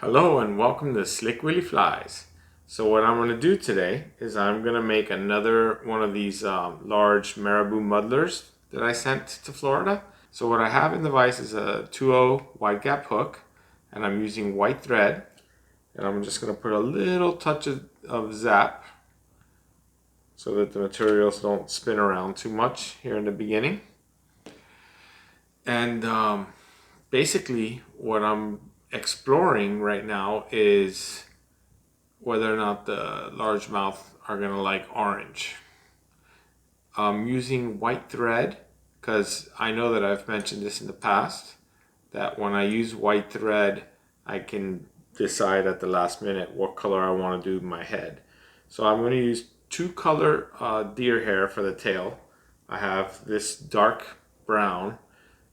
Hello and welcome to Slick Willy Flies. So what I'm going to do today is I'm going to make another one of these large Marabou Muddlers that I sent to Florida. So what I have in the vise is a 2/0 wide gap hook, and I'm using white thread, and I'm just going to put a little touch of zap so that the materials don't spin around too much here in the beginning. And basically what I'm exploring right now is whether or not the largemouth are going to like orange. I'm using white thread because I know that I've mentioned this in the past, that when I use white thread I can decide at the last minute what color I want to do my head. So I'm going to use two color deer hair for the tail. I have this dark brown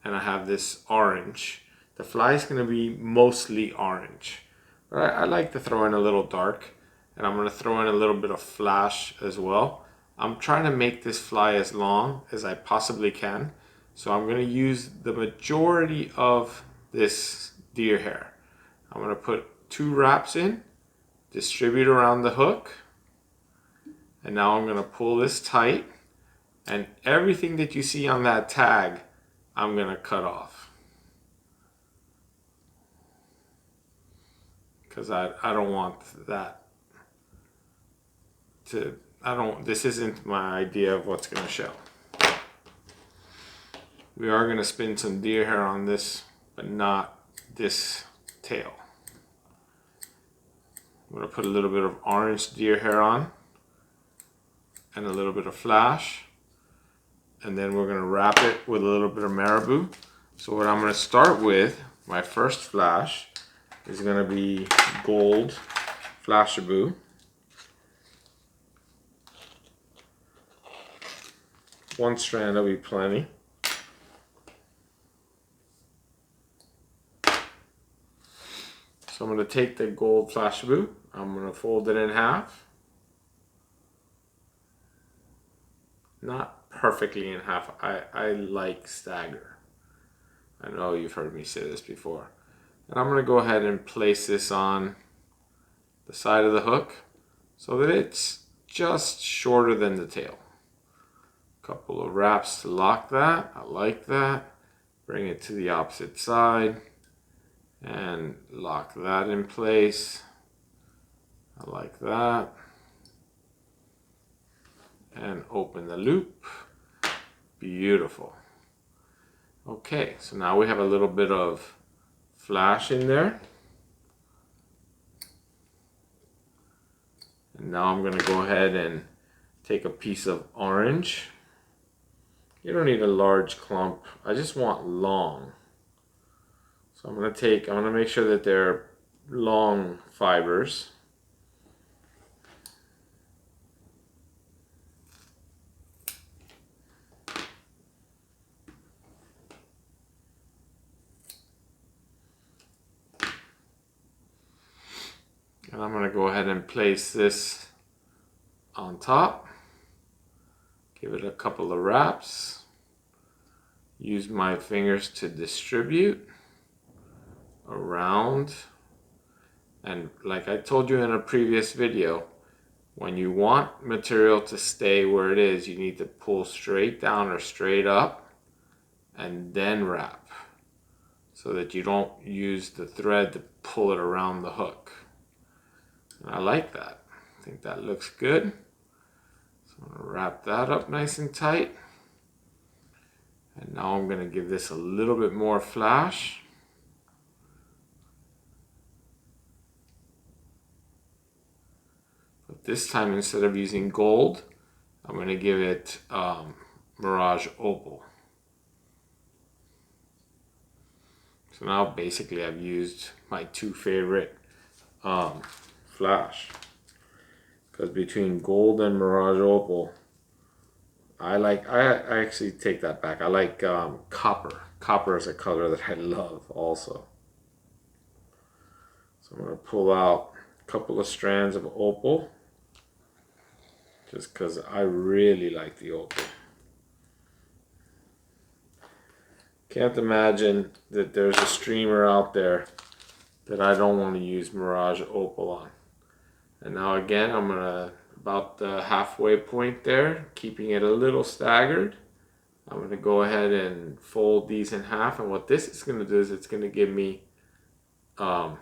and I have this orange. The fly is going to be mostly orange, but I like to throw in a little dark, and I'm going to throw in a little bit of flash as well. I'm trying to make this fly as long as I possibly can, so I'm going to use the majority of this deer hair. I'm going to put 2 wraps in, distribute around the hook, and now I'm going to pull this tight, and everything that you see on that tag I'm going to cut off. Because I don't want that to, this isn't my idea of what's going to show. We are going to spin some deer hair on this, but not this tail. I'm going to put a little bit of orange deer hair on and a little bit of flash, and then we're going to wrap it with a little bit of marabou. So what I'm going to start with, my first flash, is going to be gold Flashabout. One strand will be plenty. So I'm going to take the gold Flashabout, I'm going to fold it in half. Not perfectly in half, I like stagger. I know you've heard me say this before. And I'm going to go ahead and place this on the side of the hook so that it's just shorter than the tail. A couple of wraps to lock that. I like that. Bring it to the opposite side and lock that in place. I like that. And open the loop. Beautiful. Okay, so now we have a little bit of flash in there, and now I'm going to go ahead and take a piece of orange. You don't need a large clump, I just want long. So I'm going to make sure that they're long fibers. And I'm going to go ahead and place this on top. Give it a couple of wraps. Use my fingers to distribute around. And like I told you in a previous video, when you want material to stay where it is, you need to pull straight down or straight up and then wrap, so that you don't use the thread to pull it around the hook. I like that. I think that looks good. So I'm going to wrap that up nice and tight. And now I'm going to give this a little bit more flash. But this time, instead of using gold, I'm going to give it Mirage Opal. So now basically I've used my 2 favorite flash, because between gold and Mirage Opal, I actually take that back, I like copper. Copper is a color that I love also. So I'm going to pull out a couple of strands of opal, just because I really like the opal. Can't imagine that there's a streamer out there that I don't want to use Mirage Opal on. And now again, I'm gonna, about the halfway point there, keeping it a little staggered, I'm gonna go ahead and fold these in half. And what this is gonna do is it's gonna give me 4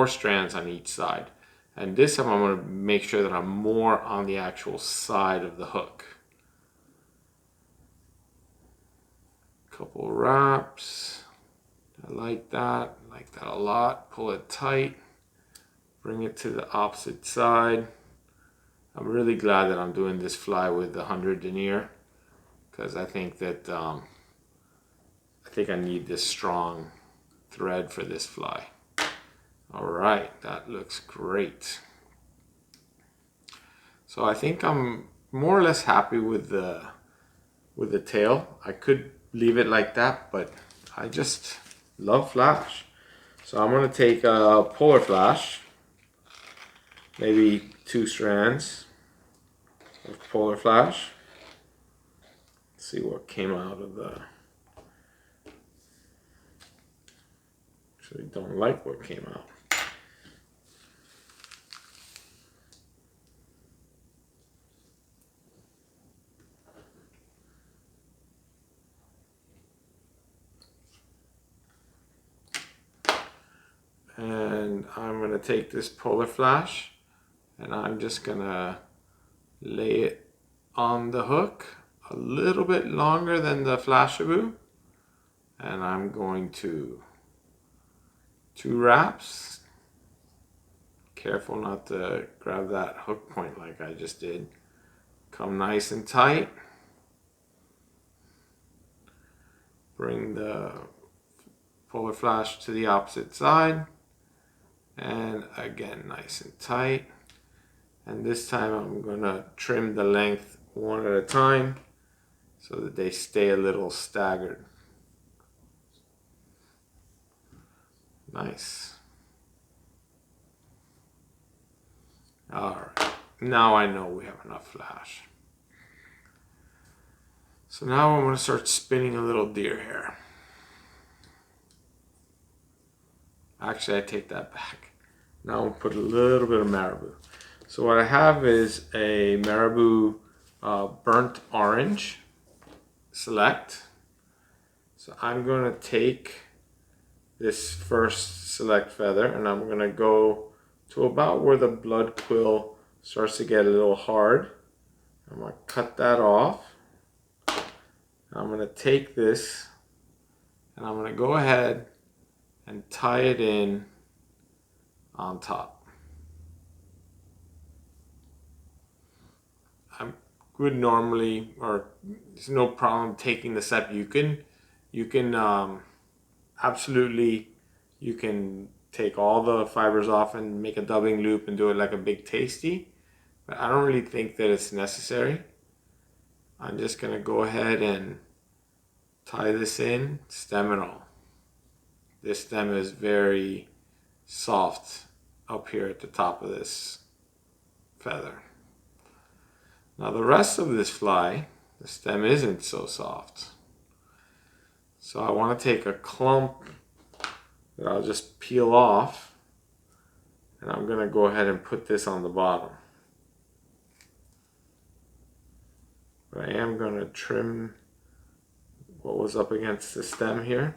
strands on each side. And this time I'm gonna make sure that I'm more on the actual side of the hook. Couple wraps. I like that a lot. Pull it tight. Bring it to the opposite side. I'm really glad that I'm doing this fly with the 100 denier, because I think that I need this strong thread for this fly. All right, that looks great. So I think I'm more or less happy with the tail. I could leave it like that, but I just love flash. So I'm gonna take a polar flash, maybe 2 strands of polar flash. Let's see what came out of the, actually don't like what came out. And I'm gonna take this polar flash and I'm just gonna lay it on the hook a little bit longer than the Flashabout, and I'm going to 2 wraps. Careful not to grab that hook point like I just did. Come nice and tight. Bring the polar flash to the opposite side. And again, nice and tight. And this time I'm gonna trim the length one at a time so that they stay a little staggered. Nice. All right, now I know we have enough flash. So now I'm gonna start spinning a little deer hair. Actually, I take that back. Now I'll put a little bit of Marabou. So what I have is a Marabou burnt orange select. So I'm going to take this first select feather and I'm going to go to about where the blood quill starts to get a little hard. I'm going to cut that off. I'm going to take this and I'm going to go ahead and tie it in on top. I would normally, or there's no problem taking the step. You can absolutely, you can take all the fibers off and make a dubbing loop and do it like a big tasty, but I don't really think that it's necessary. I'm just gonna go ahead and tie this in, stem and all. This stem is very soft up here at the top of this feather. Now the rest of this fly, the stem isn't so soft. So I want to take a clump that I'll just peel off and I'm going to go ahead and put this on the bottom. But I am going to trim what was up against the stem here.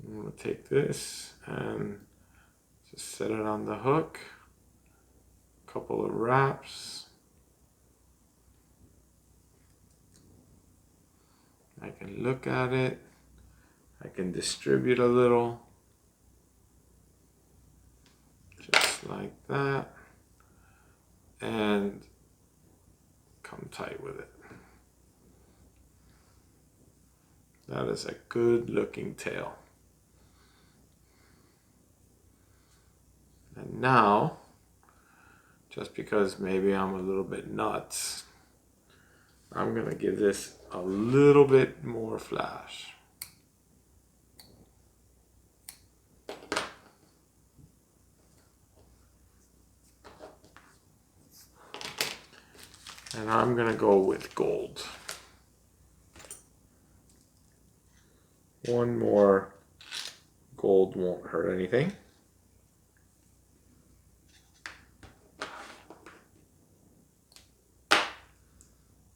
I'm going to take this and just set it on the hook. A couple of wraps. I can look at it. I can distribute a little. Just like that. And come tight with it. That is a good looking tail. And now, just because maybe I'm a little bit nuts, I'm gonna give this a little bit more flash. And I'm gonna go with gold. One more gold won't hurt anything.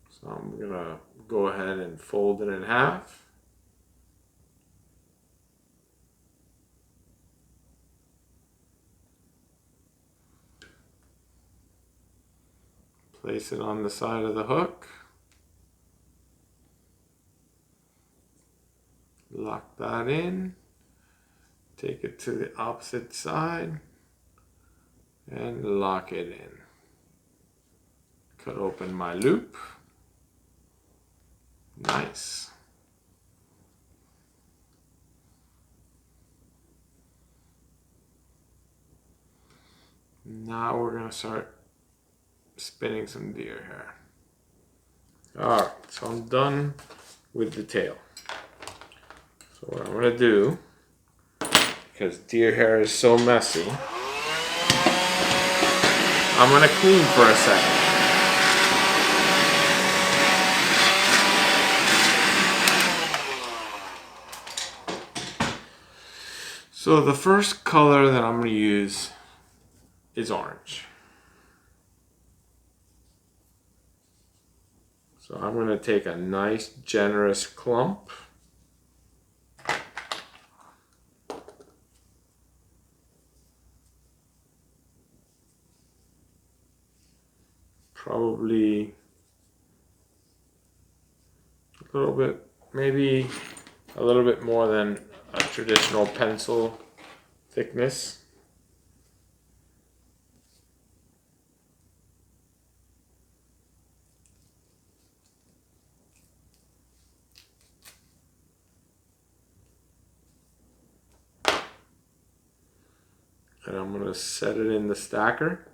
So I'm gonna go ahead and fold it in half. Place it on the side of the hook. Lock that in. Take it to the opposite side and lock it in. Cut open my loop. Nice. Now we're going to start spinning some deer hair. Alright, so I'm done with the tail. So what I'm going to do, because deer hair is so messy, I'm going to clean for a second. So the first color that I'm going to use is orange. So I'm going to take a nice generous clump. Probably a little bit, maybe a little bit more than a traditional pencil thickness. And I'm going to set it in the stacker.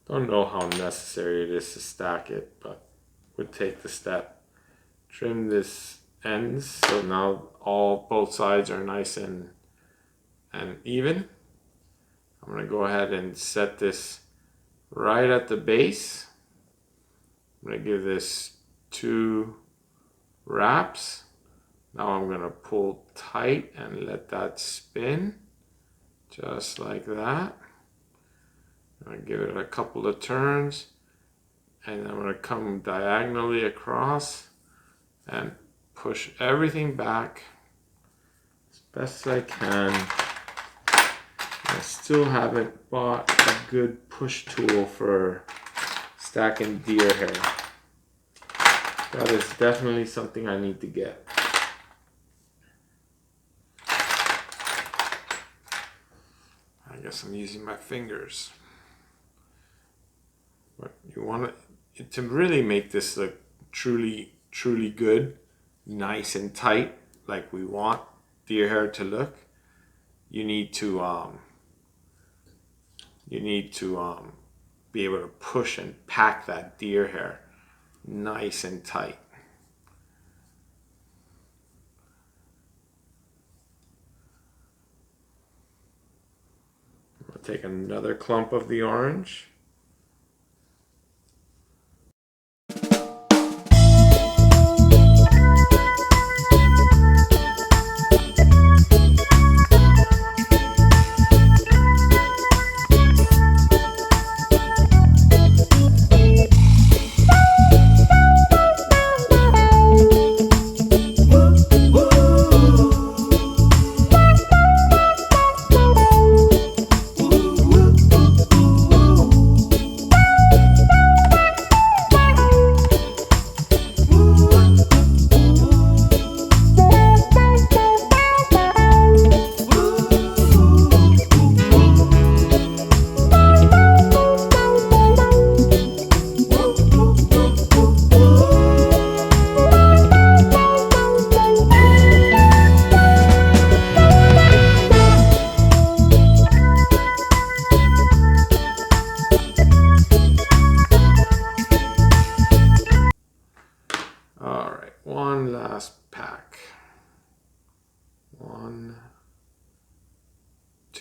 Don't know how necessary it is to stack it, but we'll take the step. Trim this ends so now both sides are nice and even. I'm going to go ahead and set this right at the base. I'm going to give this 2 wraps. Now I'm going to pull tight and let that spin just like that. I'm going to give it a couple of turns and I'm going to come diagonally across and push everything back as best as I can. I still haven't bought a good push tool for stacking deer hair. That is definitely something I need to get. I guess I'm using my fingers. But you want to really make this look truly good, nice and tight, like we want deer hair to look. You need to be able to push and pack that deer hair nice and tight. I'm going to take another clump of the orange.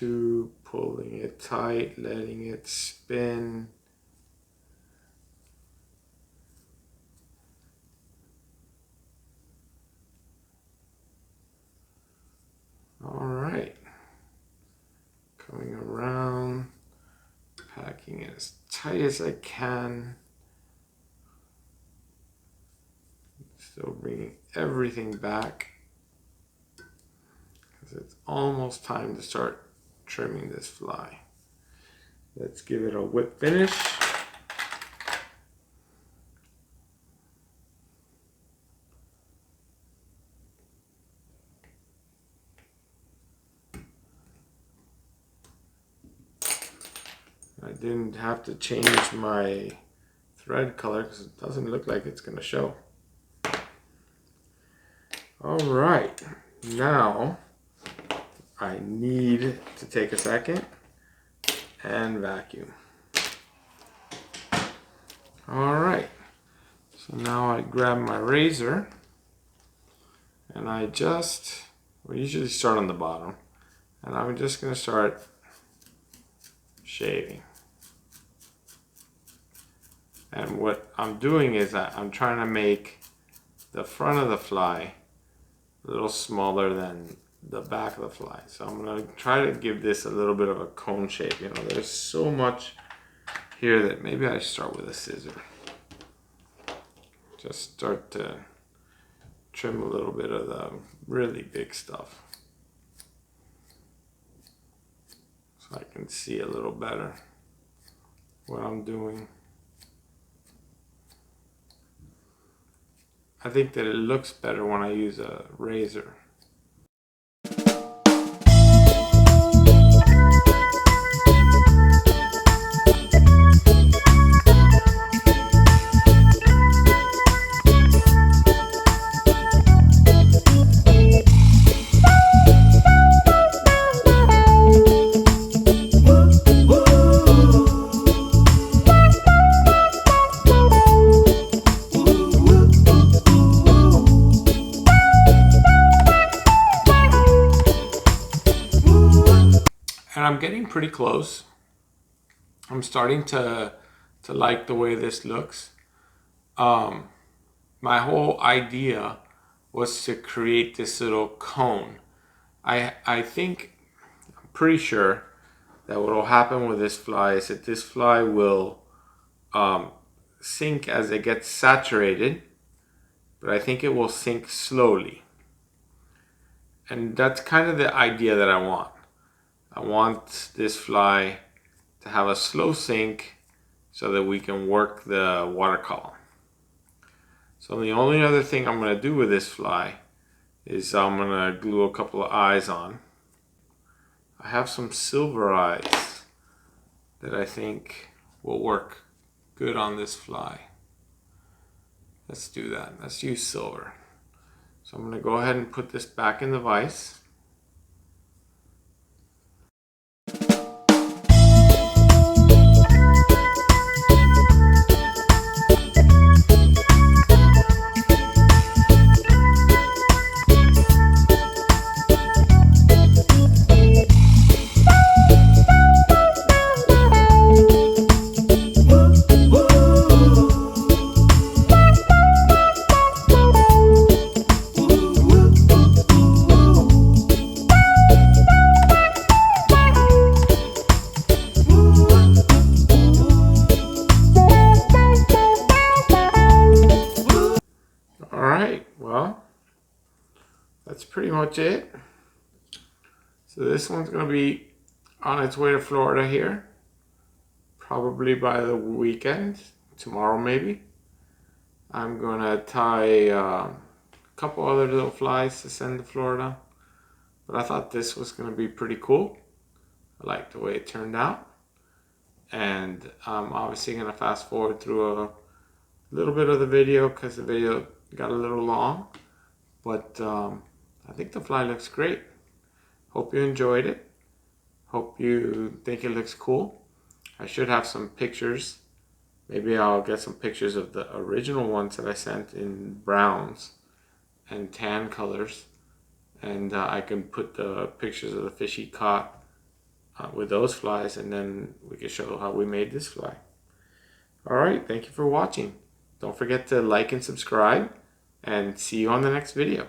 tube, pulling it tight, letting it spin. All right, coming around, packing it as tight as I can. Still bringing everything back because it's almost time to start trimming this fly. Let's give it a whip finish. I didn't have to change my thread color because it doesn't look like it's going to show. All right, now I need to take a second and vacuum. All right, so now I grab my razor and we usually start on the bottom, and I'm just going to start shaving. And what I'm doing is that I'm trying to make the front of the fly a little smaller than the back of the fly. So I'm going to try to give this a little bit of a cone shape. You know, there's so much here that maybe I start with a scissor. Just start to trim a little bit of the really big stuff, so I can see a little better what I'm doing. I think that it looks better when I use a razor. And I'm getting pretty close. I'm starting to like the way this looks. My whole idea was to create this little cone. I think, I'm pretty sure that what will happen with this fly is that this fly will sink as it gets saturated, but I think it will sink slowly. And that's kind of the idea that I want. I want this fly to have a slow sink so that we can work the water column. So the only other thing I'm going to do with this fly is I'm going to glue a couple of eyes on. I have some silver eyes that I think will work good on this fly. Let's do that. Let's use silver. So I'm going to go ahead and put this back in the vise. That's pretty much it. So this one's going to be on its way to Florida here, probably by the weekend, tomorrow maybe. I'm going to tie a couple other little flies to send to Florida, but I thought this was going to be pretty cool. I like the way it turned out, and I'm obviously going to fast forward through a little bit of the video because the video got a little long, but I think the fly looks great. Hope you enjoyed it. Hope you think it looks cool. I should have some pictures. Maybe I'll get some pictures of the original ones that I sent in browns and tan colors. And I can put the pictures of the fish he caught with those flies, and then we can show how we made this fly. Alright, thank you for watching. Don't forget to like and subscribe, and see you on the next video.